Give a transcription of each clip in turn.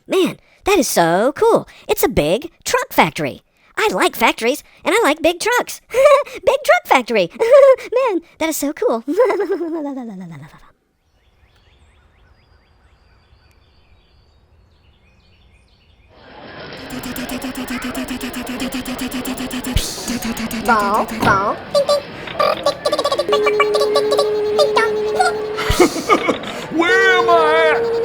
Man, that is so cool. It's a big truck factory. I like factories, and I like big trucks. Big truck factory. Man, that is so cool. Ball, ball. Where am I at?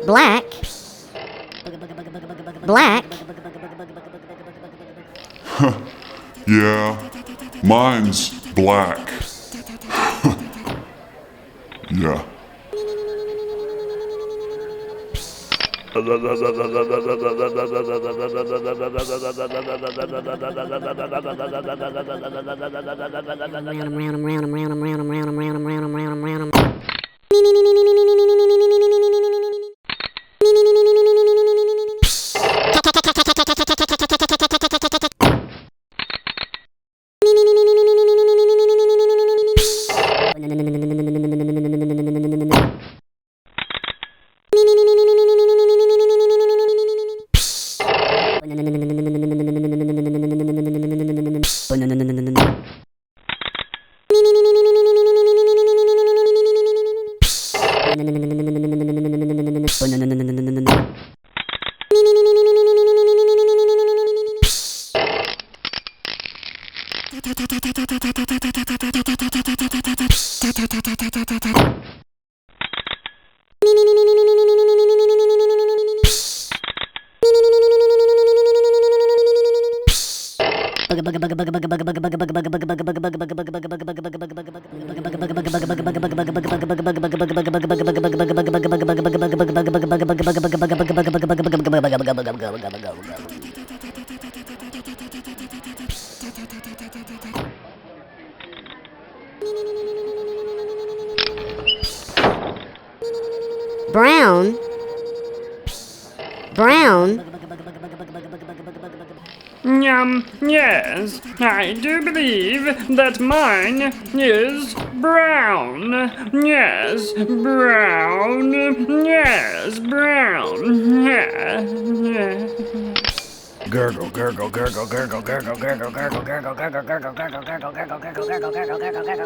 Black. Black. Yeah, mine's black. Yeah. Brown. Brown. Yes, I do believe that mine is brown. Yes, brown. Yes, brown. Yeah. Gurgle, gurgle, gurgle, gurgle, gurgle, gurgle, gurgle, gurgle, gurgle, gurgle, gurgle, gurgle, gurgle, gurgle, gurgle,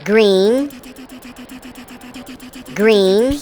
Green, green.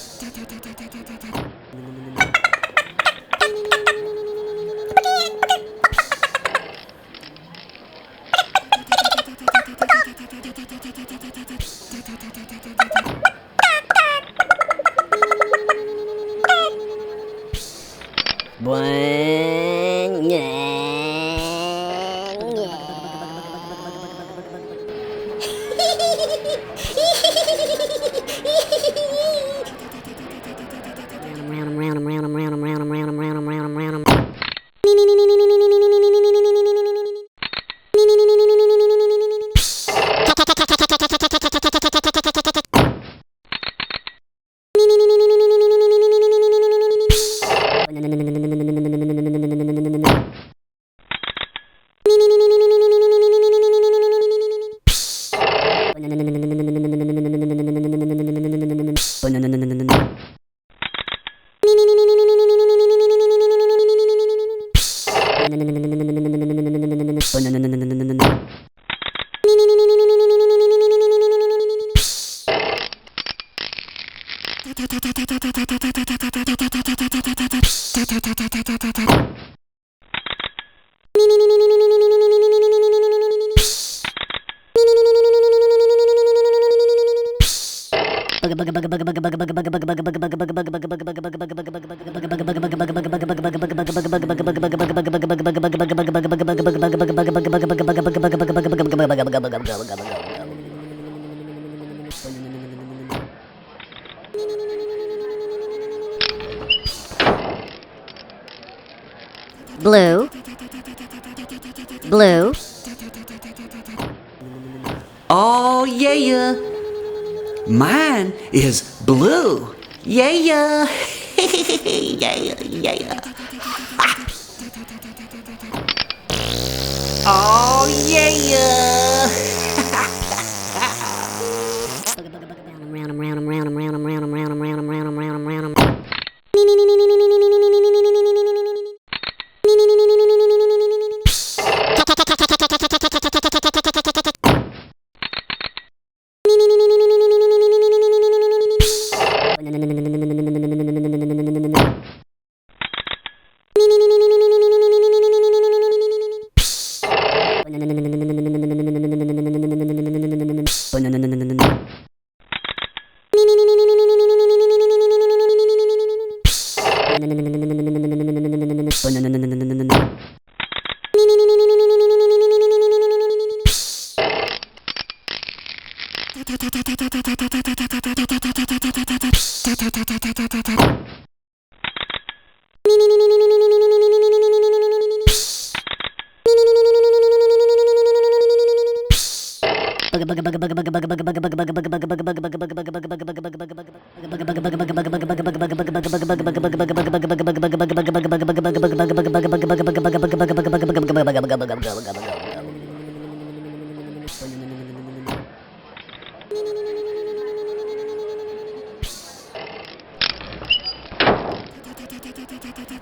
Blue, blue. Oh, yeah. Mine is blue. Yeah. Yeah. Oh, yeah.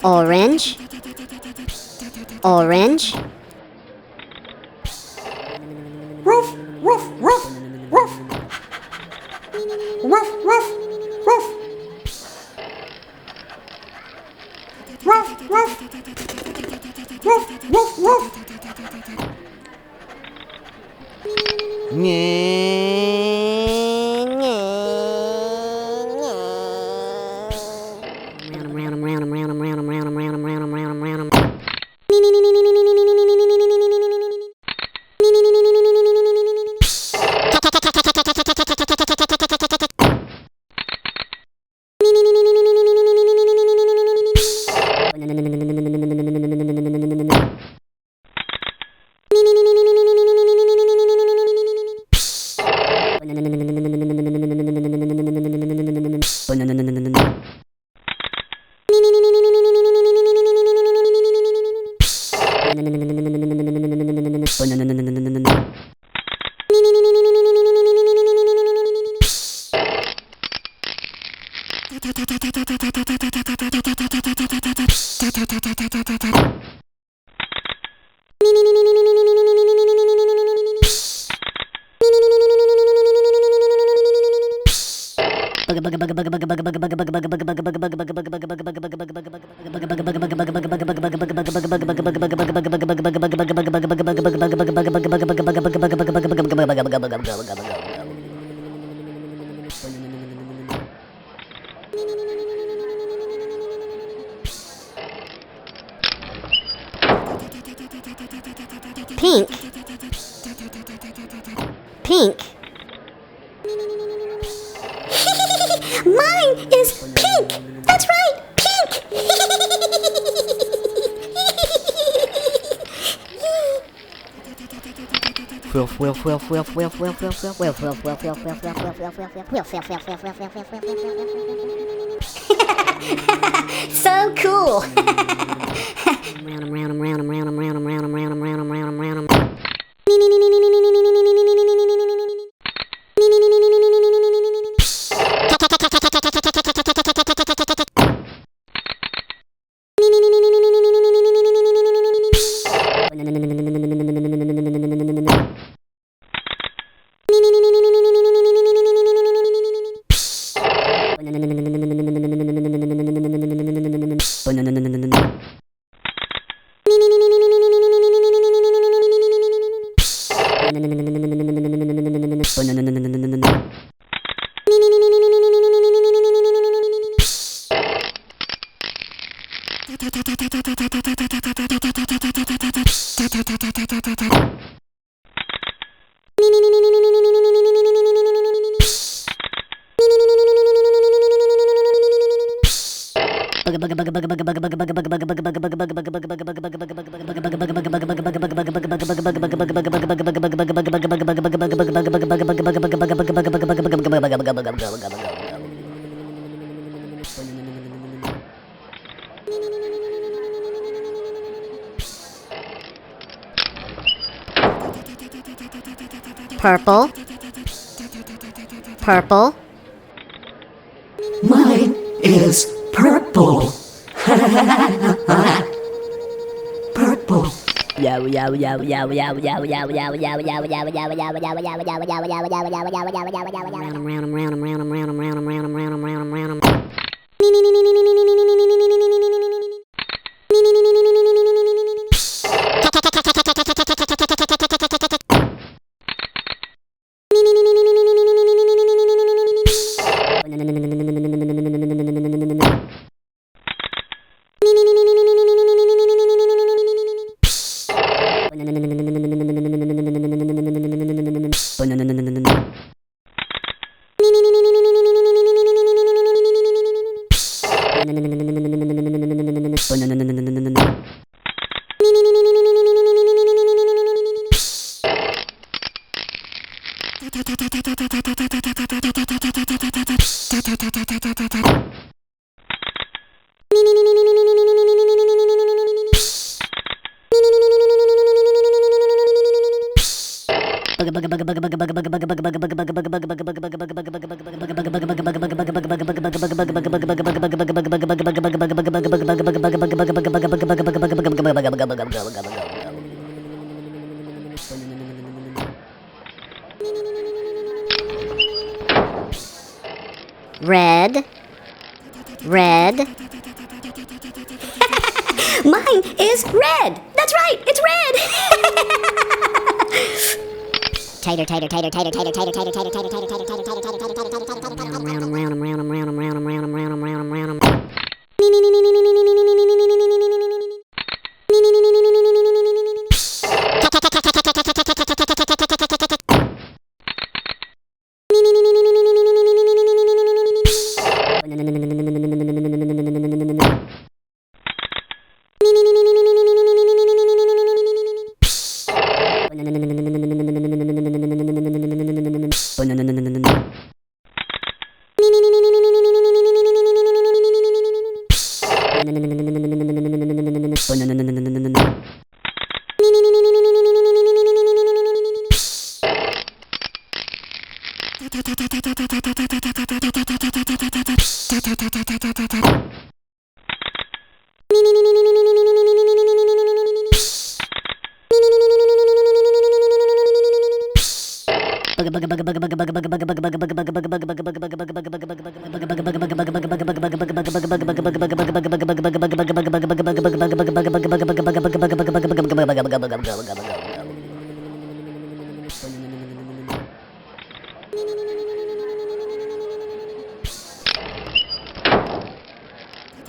Orange, orange. Roof, roof, roof, roof. Roof, roof, roof. Roof, roof. Roof, roof, roof. Pink. Pink. Mine is pink. That's right, pink. Wilf, wilf, wilf, wilf, wilf, wilf, wilf, wilf, wilf, wilf, wilf, wilf, wilf, wilf, wilf, wilf, wilf, wilf, So cool. Purple. Purple. Mine is purple. Purple. Yow yow yow yow yow yow yow yow yow yow yow yow Red. Red. Mine is red. That's right, it's red. Tater, tater, tater, tater, tater, tater, tater, tater, tater, tater, tater, tater, tater,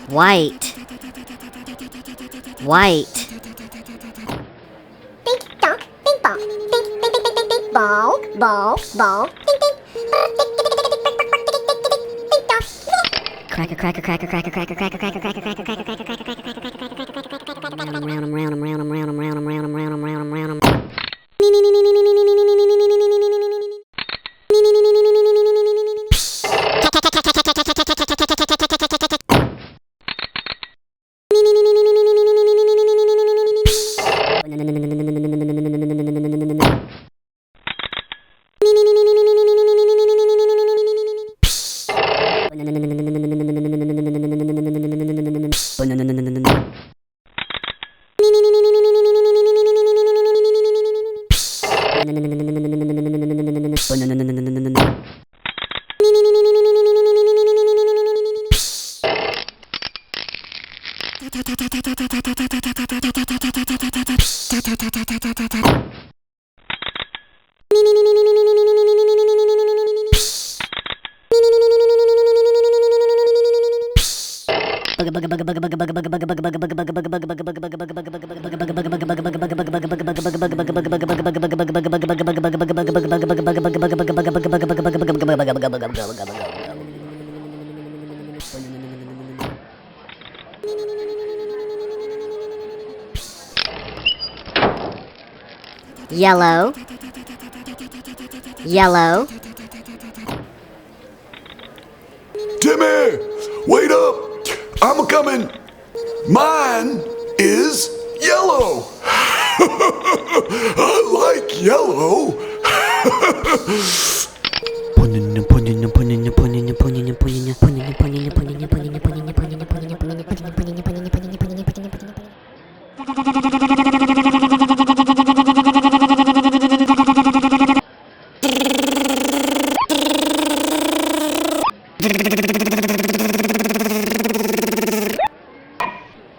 White. White. Ding dong, ding bong, ding ding ding ding ding ding bong, bong, bong, ding ding. Ding dong. Cracker, cracker, cracker, cracker, cracker, cracker, cracker, cracker, cracker, cracker, cracker, cracker, cracker, cracker, round 'em, round 'em, round 'em, round 'em, round 'em, round 'em, round 'em, round 'em, round 'em, round 'em. Yellow. Yellow. Timmy, wait up. I'm a-coming. Mine is yellow. I like yellow.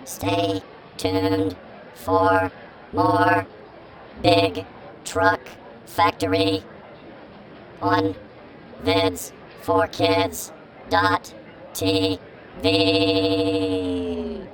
Stay tuned for more Big Truck Factory on vids4kids.tv.